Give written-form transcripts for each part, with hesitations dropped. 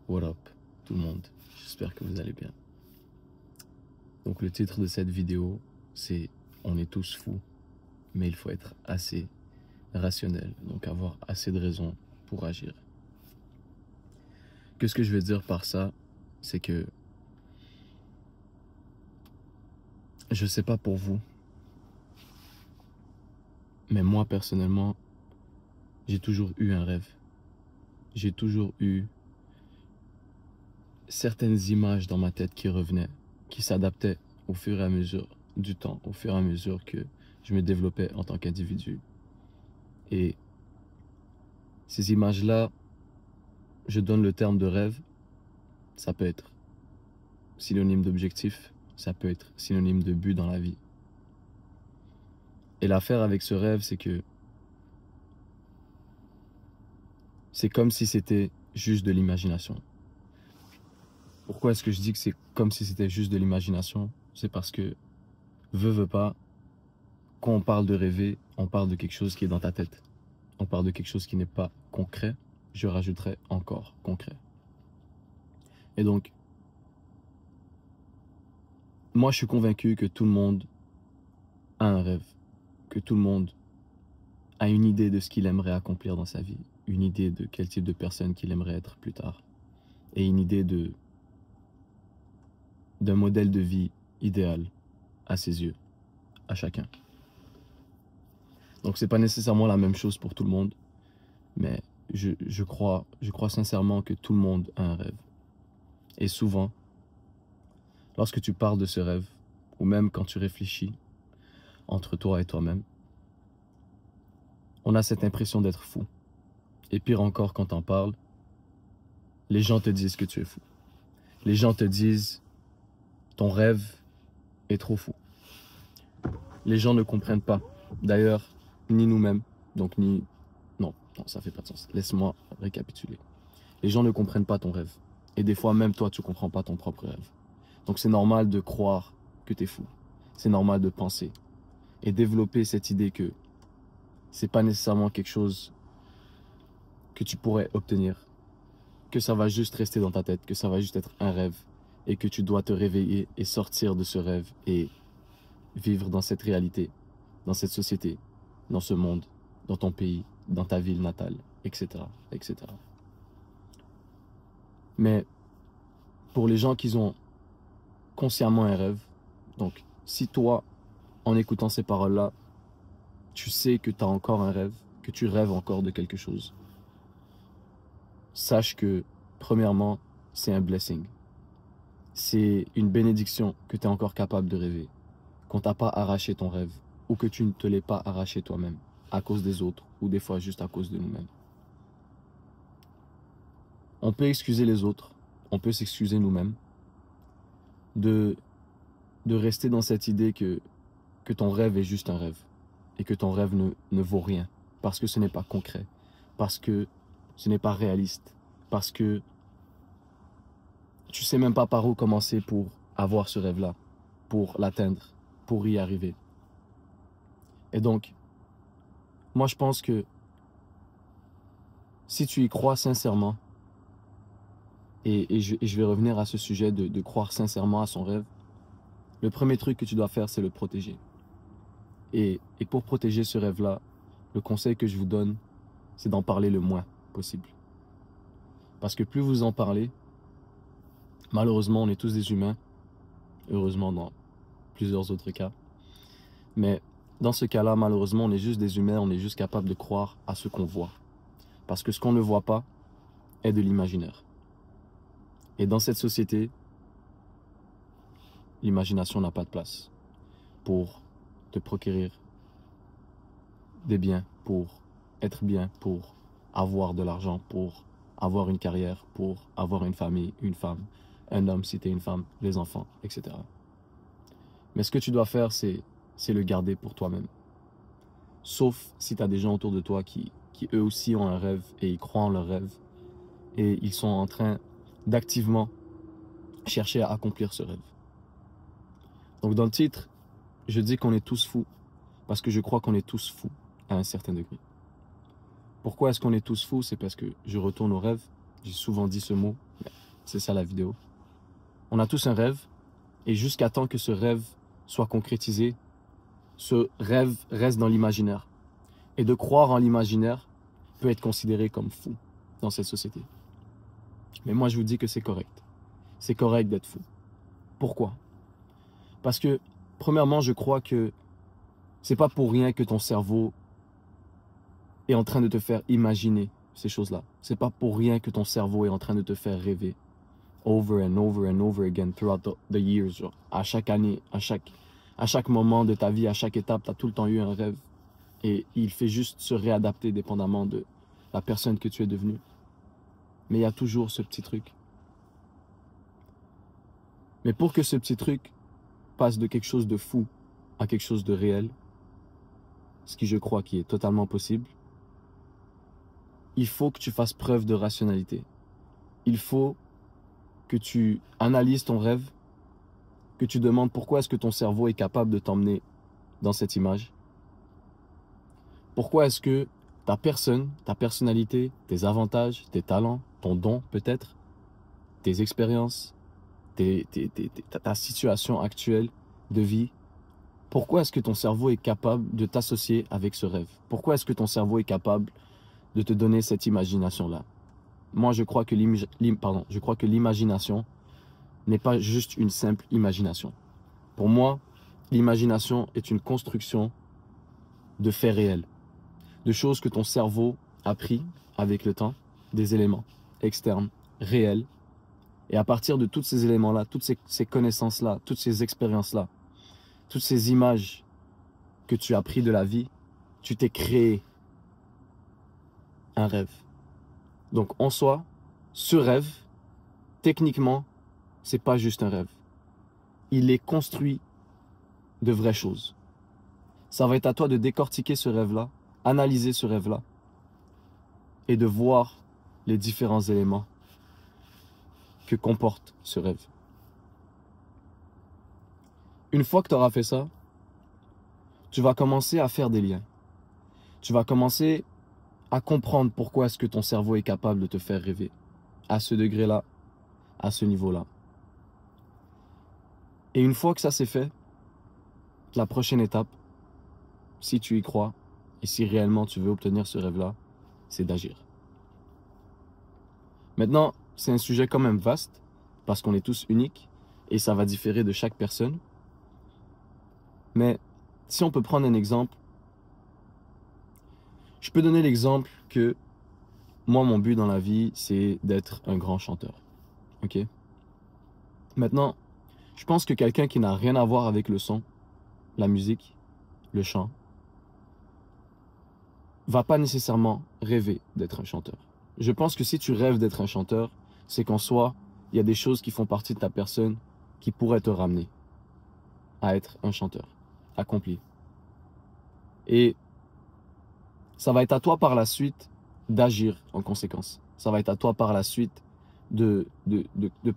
What up tout le monde, j'espère que vous allez bien. Donc le titre de cette vidéo, c'est On est tous fous, mais il faut être assez rationnel, donc avoir assez de raisons pour agir. Qu'est-ce que je veux dire par ça? C'est que je sais pas pour vous, mais moi personnellement, j'ai toujours eu un rêve. J'ai toujours eu certaines images dans ma tête qui revenaient, qui s'adaptaient au fur et à mesure du temps, au fur et à mesure que je me développais en tant qu'individu. Et ces images-là, je donne le terme de rêve, ça peut être synonyme d'objectif, ça peut être synonyme de but dans la vie. Et l'affaire avec ce rêve, c'est que c'est comme si c'était juste de l'imagination. Pourquoi est-ce que je dis que c'est comme si c'était juste de l'imagination? C'est parce que, veut pas, quand on parle de rêver, on parle de quelque chose qui est dans ta tête. On parle de quelque chose qui n'est pas concret, je rajouterais encore concret. Et donc, moi je suis convaincu que tout le monde a un rêve, que tout le monde a une idée de ce qu'il aimerait accomplir dans sa vie, une idée de quel type de personne qu'il aimerait être plus tard, et une idée d'un modèle de vie idéal à ses yeux, à chacun. Donc c'est pas nécessairement la même chose pour tout le monde, mais je crois sincèrement que tout le monde a un rêve. Et souvent, lorsque tu parles de ce rêve, ou même quand tu réfléchis entre toi et toi-même, on a cette impression d'être fou. Et pire encore, quand t'en parles, les gens te disent que tu es fou. Les gens te disent ton rêve est trop fou. Les gens ne comprennent pas. D'ailleurs, ni nous-mêmes, donc ni... Non, ça fait pas de sens. Laisse-moi récapituler. Les gens ne comprennent pas ton rêve. Et des fois, même toi, tu comprends pas ton propre rêve. Donc c'est normal de croire que tu es fou. C'est normal de penser. Et développer cette idée que c'est pas nécessairement quelque chose que tu pourrais obtenir. Que ça va juste rester dans ta tête. Que ça va juste être un rêve. Et que tu dois te réveiller et sortir de ce rêve et vivre dans cette réalité, dans cette société, dans ce monde, dans ton pays, dans ta ville natale, etc., etc. Mais pour les gens qui ont consciemment un rêve, donc si toi, en écoutant ces paroles-là, tu sais que tu as encore un rêve, que tu rêves encore de quelque chose, sache que, premièrement, c'est un blessing. C'est une bénédiction que tu es encore capable de rêver, qu'on t'a pas arraché ton rêve, ou que tu ne te l'aies pas arraché toi-même, à cause des autres, ou des fois juste à cause de nous-mêmes. On peut excuser les autres, on peut s'excuser nous-mêmes, de rester dans cette idée que ton rêve est juste un rêve, et que ton rêve ne vaut rien, parce que ce n'est pas concret, parce que ce n'est pas réaliste, parce que tu sais même pas par où commencer pour avoir ce rêve-là, pour l'atteindre, pour y arriver. Et donc, moi je pense que si tu y crois sincèrement, et je vais revenir à ce sujet de croire sincèrement à son rêve, le premier truc que tu dois faire, c'est le protéger. Et pour protéger ce rêve-là, le conseil que je vous donne, c'est d'en parler le moins possible. Parce que plus vous en parlez, malheureusement, on est tous des humains, heureusement dans plusieurs autres cas, mais dans ce cas-là, malheureusement, on est juste des humains, on est juste capable de croire à ce qu'on voit. Parce que ce qu'on ne voit pas est de l'imaginaire. Et dans cette société, l'imagination n'a pas de place pour te procurer des biens, pour être bien, pour avoir de l'argent, pour avoir une carrière, pour avoir une famille, une femme, un homme si t'es une femme, les enfants, etc. Mais ce que tu dois faire, c'est le garder pour toi-même. Sauf si tu as des gens autour de toi qui eux aussi ont un rêve et ils croient en leur rêve et ils sont en train d'activement chercher à accomplir ce rêve. Donc dans le titre, je dis qu'on est tous fous parce que je crois qu'on est tous fous à un certain degré. Pourquoi est-ce qu'on est tous fous? C'est parce que je retourne au rêve. J'ai souvent dit ce mot, mais c'est ça la vidéo. On a tous un rêve, et jusqu'à temps que ce rêve soit concrétisé, ce rêve reste dans l'imaginaire. Et de croire en l'imaginaire peut être considéré comme fou dans cette société. Mais moi, je vous dis que c'est correct. C'est correct d'être fou. Pourquoi? Parce que, premièrement, je crois que c'est pas pour rien que ton cerveau est en train de te faire imaginer ces choses-là. C'est pas pour rien que ton cerveau est en train de te faire rêver over and over and over again throughout the years. Genre, à chaque année, à chaque moment de ta vie, à chaque étape, tu as tout le temps eu un rêve. Et il fait juste se réadapter dépendamment de la personne que tu es devenue. Mais il y a toujours ce petit truc. Mais pour que ce petit truc passe de quelque chose de fou à quelque chose de réel, ce qui je crois qui est totalement possible, il faut que tu fasses preuve de rationalité. Il faut que tu analyses ton rêve, que tu demandes pourquoi est-ce que ton cerveau est capable de t'emmener dans cette image. Pourquoi est-ce que ta personne, ta personnalité, tes avantages, tes talents, ton don peut-être, tes expériences, ta situation actuelle de vie, pourquoi est-ce que ton cerveau est capable de t'associer avec ce rêve? Pourquoi est-ce que ton cerveau est capable de te donner cette imagination-là? Moi, je crois que l'imagination n'est pas juste une simple imagination. Pour moi, l'imagination est une construction de faits réels, de choses que ton cerveau a pris avec le temps, des éléments externes, réels. Et à partir de tous ces éléments-là, toutes ces connaissances-là, toutes ces expériences-là, toutes ces images que tu as pris de la vie, tu t'es créé un rêve. Donc en soi, ce rêve, techniquement, c'est pas juste un rêve. Il est construit de vraies choses. Ça va être à toi de décortiquer ce rêve-là, analyser ce rêve-là et de voir les différents éléments que comporte ce rêve. Une fois que tu auras fait ça, tu vas commencer à faire des liens. Tu vas commencer à comprendre pourquoi est-ce que ton cerveau est capable de te faire rêver à ce degré-là, à ce niveau-là. Et une fois que ça c'est fait, la prochaine étape, si tu y crois et si réellement tu veux obtenir ce rêve-là, c'est d'agir. Maintenant, c'est un sujet quand même vaste parce qu'on est tous uniques et ça va différer de chaque personne. Mais si on peut prendre un exemple, je peux donner l'exemple que moi, mon but dans la vie, c'est d'être un grand chanteur. Ok? Maintenant, je pense que quelqu'un qui n'a rien à voir avec le son, la musique, le chant, va pas nécessairement rêver d'être un chanteur. Je pense que si tu rêves d'être un chanteur, c'est qu'en soi, il y a des choses qui font partie de ta personne qui pourraient te ramener à être un chanteur accompli. Et ça va être à toi par la suite d'agir en conséquence. Ça va être à toi par la suite de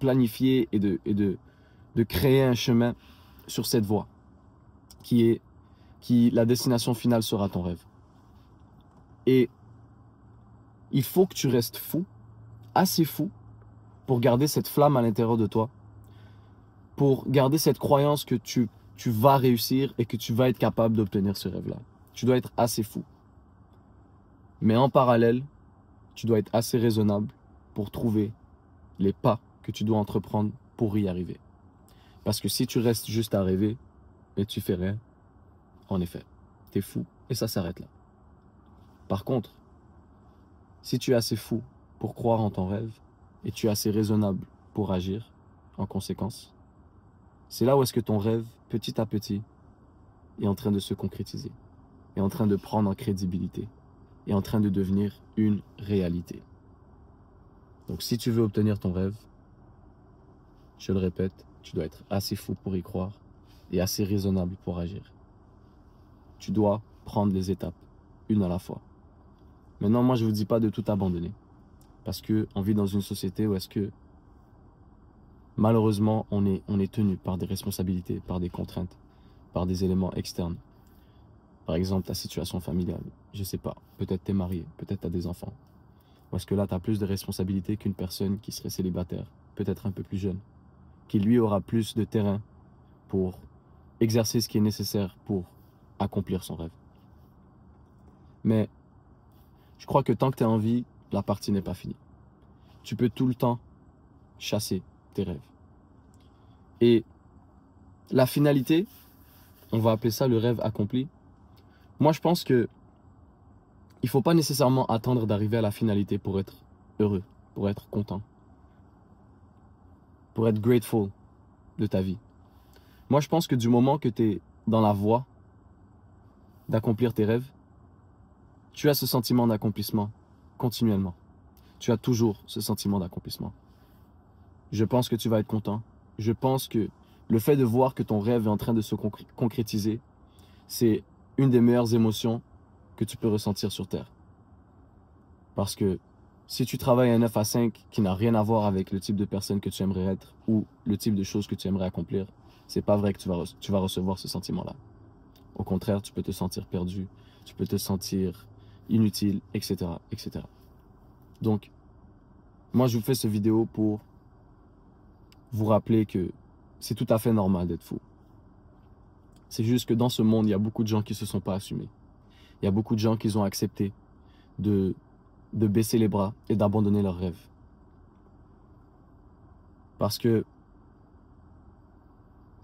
planifier et de créer un chemin sur cette voie qui la destination finale sera ton rêve. Et il faut que tu restes fou, assez fou, pour garder cette flamme à l'intérieur de toi, pour garder cette croyance que tu vas réussir et que tu vas être capable d'obtenir ce rêve-là. Tu dois être assez fou. Mais en parallèle, tu dois être assez raisonnable pour trouver les pas que tu dois entreprendre pour y arriver. Parce que si tu restes juste à rêver et tu fais rien, en effet, t'es fou et ça s'arrête là. Par contre, si tu es assez fou pour croire en ton rêve et tu es assez raisonnable pour agir en conséquence, c'est là où est-ce que ton rêve, petit à petit, est en train de se concrétiser, est en train de prendre en crédibilité, est en train de devenir une réalité. Donc si tu veux obtenir ton rêve, je le répète, tu dois être assez fou pour y croire et assez raisonnable pour agir. Tu dois prendre les étapes, une à la fois. Maintenant, moi, je ne vous dis pas de tout abandonner. Parce qu'on vit dans une société où est-ce que, malheureusement, on est tenu par des responsabilités, par des contraintes, par des éléments externes. Par exemple, ta situation familiale, je ne sais pas. Peut-être tu es marié, peut-être tu as des enfants. Parce que là, tu as plus de responsabilités qu'une personne qui serait célibataire, peut-être un peu plus jeune, qui lui aura plus de terrain pour exercer ce qui est nécessaire pour accomplir son rêve. Mais je crois que tant que tu es en vie, la partie n'est pas finie. Tu peux tout le temps chasser tes rêves. Et la finalité, on va appeler ça le rêve accompli. Moi, je pense que il ne faut pas nécessairement attendre d'arriver à la finalité pour être heureux, pour être content, pour être grateful de ta vie. Moi, je pense que du moment que tu es dans la voie d'accomplir tes rêves, tu as ce sentiment d'accomplissement continuellement. Tu as toujours ce sentiment d'accomplissement. Je pense que tu vas être content. Je pense que le fait de voir que ton rêve est en train de se concrétiser, c'est une des meilleures émotions que tu peux ressentir sur Terre. Parce que si tu travailles un 9 à 5 qui n'a rien à voir avec le type de personne que tu aimerais être ou le type de choses que tu aimerais accomplir, c'est pas vrai que tu vas recevoir ce sentiment-là. Au contraire, tu peux te sentir perdu, tu peux te sentir inutile, etc., etc. Donc, moi, je vous fais cette vidéo pour vous rappeler que c'est tout à fait normal d'être fou. C'est juste que dans ce monde, il y a beaucoup de gens qui ne se sont pas assumés. Il y a beaucoup de gens qui ont accepté de baisser les bras et d'abandonner leurs rêves. Parce que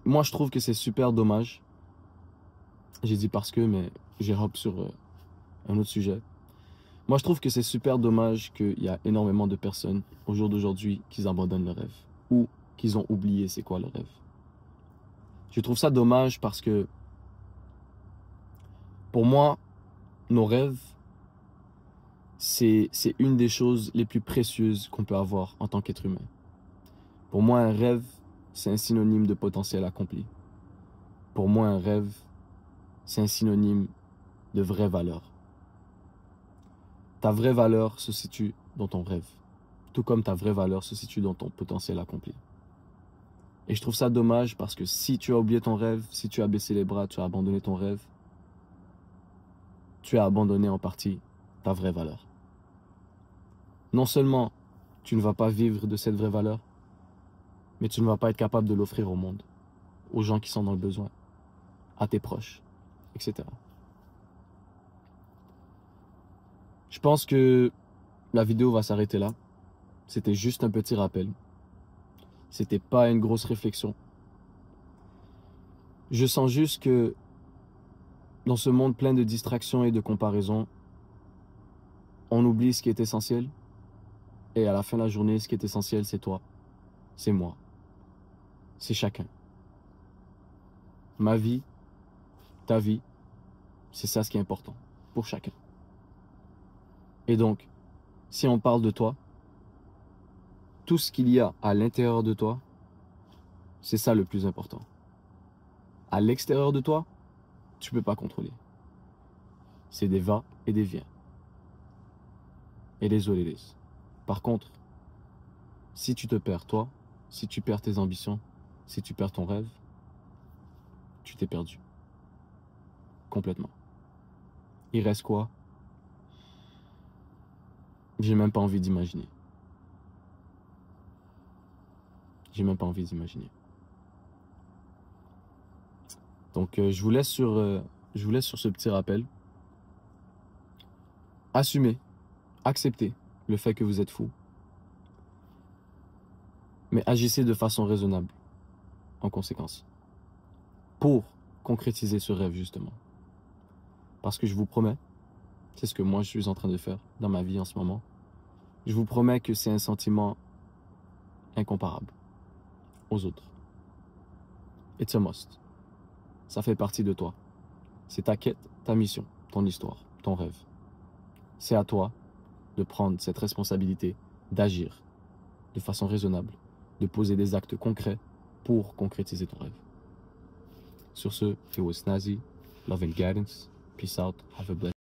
moi, je trouve que c'est super dommage. J'ai dit parce que, mais j'ai hop sur un autre sujet. Moi, je trouve que c'est super dommage qu'il y a énormément de personnes au jour d'aujourd'hui qui abandonnent leurs rêves ou qu'ils ont oublié c'est quoi le rêve. Je trouve ça dommage parce que pour moi, nos rêves, c'est une des choses les plus précieuses qu'on peut avoir en tant qu'être humain. Pour moi, un rêve, c'est un synonyme de potentiel accompli. Pour moi, un rêve, c'est un synonyme de vraie valeur. Ta vraie valeur se situe dans ton rêve, tout comme ta vraie valeur se situe dans ton potentiel accompli. Et je trouve ça dommage parce que si tu as oublié ton rêve, si tu as baissé les bras, tu as abandonné ton rêve, tu as abandonné en partie ta vraie valeur. Non seulement tu ne vas pas vivre de cette vraie valeur, mais tu ne vas pas être capable de l'offrir au monde, aux gens qui sont dans le besoin, à tes proches, etc. Je pense que la vidéo va s'arrêter là. C'était juste un petit rappel. C'était pas une grosse réflexion. Je sens juste que dans ce monde plein de distractions et de comparaisons, on oublie ce qui est essentiel. Et à la fin de la journée, ce qui est essentiel, c'est toi, c'est moi, c'est chacun. Ma vie, ta vie, c'est ça ce qui est important pour chacun. Et donc, si on parle de toi, tout ce qu'il y a à l'intérieur de toi, c'est ça le plus important. À l'extérieur de toi, tu ne peux pas contrôler. C'est des va et des viens. Et des what it is. Par contre, si tu te perds toi, si tu perds tes ambitions, si tu perds ton rêve, tu t'es perdu. Complètement. Il reste quoi? J'ai même pas envie d'imaginer. J'ai même pas envie d'imaginer. Donc je vous laisse sur ce petit rappel. Assumez, acceptez le fait que vous êtes fou. Mais agissez de façon raisonnable, en conséquence, pour concrétiser ce rêve justement. Parce que je vous promets, c'est ce que moi je suis en train de faire dans ma vie en ce moment, je vous promets que c'est un sentiment incomparable aux autres. It's a must. Ça fait partie de toi. C'est ta quête, ta mission, ton histoire, ton rêve. C'est à toi de prendre cette responsabilité, d'agir de façon raisonnable, de poser des actes concrets pour concrétiser ton rêve. Sur ce, it was Nazi, love and guidance, peace out, have a blessed